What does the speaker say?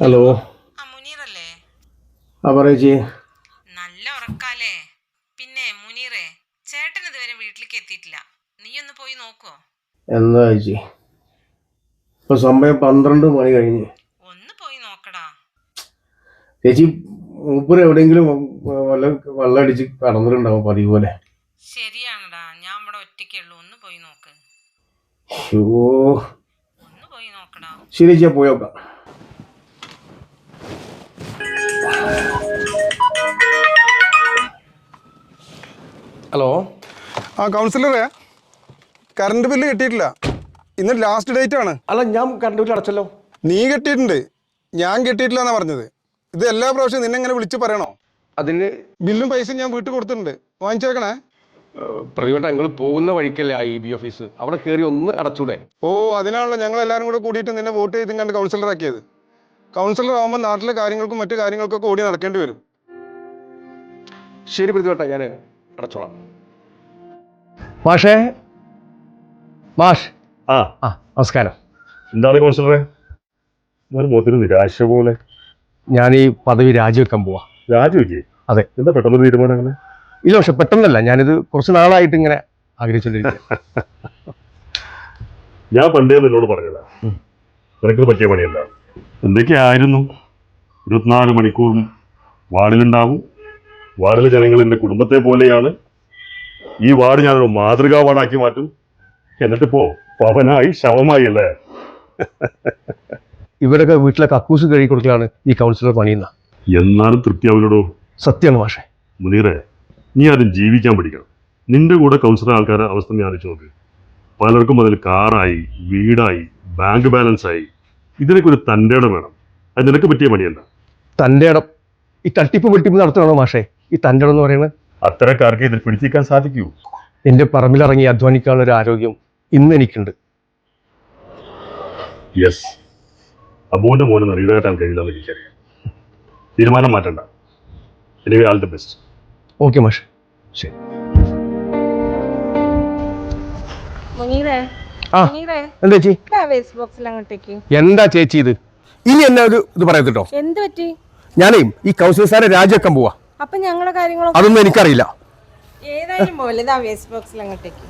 Hello മുനീറല്ലേ? പറയച്ചി. നല്ല ഉറക്കാലേ. പിന്നെ മുനീറേ, ചേട്ടൻ ഇതുവരെ വീട്ടിലേക്ക് എത്തിയിട്ടില്ല. നീ ഒന്ന് പോയി നോക്കോ? എന്താ ചേച്ചി, ഇപ്പൊ സമയം 12 മണി കഴിഞ്ഞ്. ഒന്ന് പോയി നോക്കടാ ചേച്ചി. മൂപ്പര് എവിടെയെങ്കിലും വെള്ളം അടിച്ച് കടന്നിട്ടുണ്ടാവും പതിവ് പോലെ. ശരിയാണടാ, ഞാൻ ഇവിടെ ഒറ്റയ്ക്കുള്ളൂ. ഒന്ന് പോയി നോക്ക്. ഒന്ന് പോയി നോക്കടാ. ശരി ചേച്ചിയാ, പോയോക്കാം. ഹലോ. കൗൺസിലറെ, കറണ്ട് ബില്ല് കിട്ടിയിട്ടില്ല. ഇന്ന് ലാസ്റ്റ് ഡേറ്റ് ആണ്. അല്ല, ഞാൻ കറണ്ട് ബില്ല് അടച്ചല്ലോ. നീ കെട്ടിയിട്ടുണ്ട്, ഞാൻ കെട്ടിയിട്ടില്ല എന്നാ പറഞ്ഞത്. ഇത് എല്ലാ പ്രാവശ്യവും നിന്നെ ഇങ്ങനെ വിളിച്ച് പറയണോ? അതിന് ബില്ലും പൈസയും ഞാൻ വീട്ടിൽ കൊടുത്തിട്ടുണ്ട്, വാങ്ങിച്ചേക്കണേ. പ്രതിവട്ടം ഞങ്ങൾ പോകുന്ന വഴിക്കല്ലേ EB ഓഫീസ്, അവിടെ കയറി ഒന്ന് അടച്ചൂടെ? ഓ, അതിനാണല്ലോ ഞങ്ങൾ എല്ലാവരും കൂടെ കൂടിയിട്ട് നിന്നെ വോട്ട് ചെയ്തും കണ്ട് കൗൺസിലർ ആക്കിയത്. കൗൺസിലർ ആകുമ്പോൾ നാട്ടിലെ കാര്യങ്ങൾക്കും മറ്റു കാര്യങ്ങൾക്കൊക്കെ ഓടി നടക്കേണ്ടി വരും. ശരി പ്രതിവട്ടം, ഞാൻ അടച്ചോളാം. മാഷേ, മാഷ്. നമസ്കാരം. എന്താണ് കൗൺസിലറെ, മുഖത്തിന് നിരാശ പോലെ? ഞാൻ ഈ പദവി രാജിവെക്കാൻ പോവാ. രാജിവെക്കേ? അതെ. എന്താ പെട്ടെന്ന് തീരുമാനം അങ്ങനെ? ഇല്ല, പക്ഷെ പെട്ടെന്നല്ല, ഞാനിത് കുറച്ച് നാളായിട്ട് ഇങ്ങനെ ആഗ്രഹിച്ചോണ്ടിരിക്കുക. ഞാൻ പണ്ടേ നിന്നോട് പറഞ്ഞതാ, നിനക്ക് പറ്റിയ പണിയല്ല. എന്തൊക്കെയായിരുന്നു? 24 മണിക്കൂറും വാർഡിലുണ്ടാവും. വാർഡിലെ ജനങ്ങൾ എൻ്റെ കുടുംബത്തെ പോലെയാണ്. ഈ വാർഡ് ഞാനൊരു മാതൃകാ വാർഡാക്കി മാറ്റും. എന്നിട്ടിപ്പോ പവനായി ശവമായി അല്ലേ? ഇവരൊക്കെ വീട്ടിലെ കക്കൂസ് കഴുകി കൊടുക്കലാണ് ഈ കൗൺസിലർ പണിയുന്ന. എന്നാലും തൃപ്തിയാവില്ലടോ. സത്യമാണ് മാഷേ. മുനീറെ, നീ ആദ്യം ജീവിക്കാൻ പഠിക്കണം. നിന്റെ കൂടെ കൗൺസിലർ ആൾക്കാരുടെ അവസ്ഥ ഞാൻ ആലോചിച്ച് നോക്ക്. പലർക്കും അതിൽ കാറായി, വീടായി, ബാങ്ക് ബാലൻസ് ആയി. ഇതിനൊക്കെ ഒരു തൻ്റെ ഇടം വേണം. അത് നിനക്ക് പറ്റിയ പണിയല്ല. തൻ്റെ ഇടം? ഈ തട്ടിപ്പ് വെട്ടിപ്പ് നടത്തണോ മാഷേ ഈ തൻ്റെ ഇടം എന്ന് പറയുന്നത്? അത്തരക്കാർക്ക് ഇതിൽ പിടിച്ചിരിക്കാൻ സാധിക്കൂ? എൻ്റെ പറമ്പിലിറങ്ങി അധ്വാനിക്കാനുള്ള ഒരു ആരോഗ്യം ഇന്ന് എനിക്കുണ്ട്. യെസ്, അബുവിന്റെ മോനെ നിറയിടാൻ കഴിയില്ലെന്ന് എനിക്കറിയാം. തീരുമാനം മാറ്റണ്ട. Anyway, all the best. Okay മാഷേ, ശരി. എന്താ ചേച്ചി? എന്താ ചേച്ചി ഇത്? ഇനി എന്നെ ഒരു ഇത് പറയത്തിട്ടോ. എന്ത് പറ്റി? ഞാനേ ഈ കൗൺസിലർ സാറെ രാജിവെക്കാൻ പോവാ. അപ്പൊ ഞങ്ങളുടെ കാര്യങ്ങളോ? അതൊന്നും എനിക്കറിയില്ല. ഏതായാലും പോലെ വേസ്റ്റ് ബോക്സിൽ അങ്ങോട്ടേക്ക്.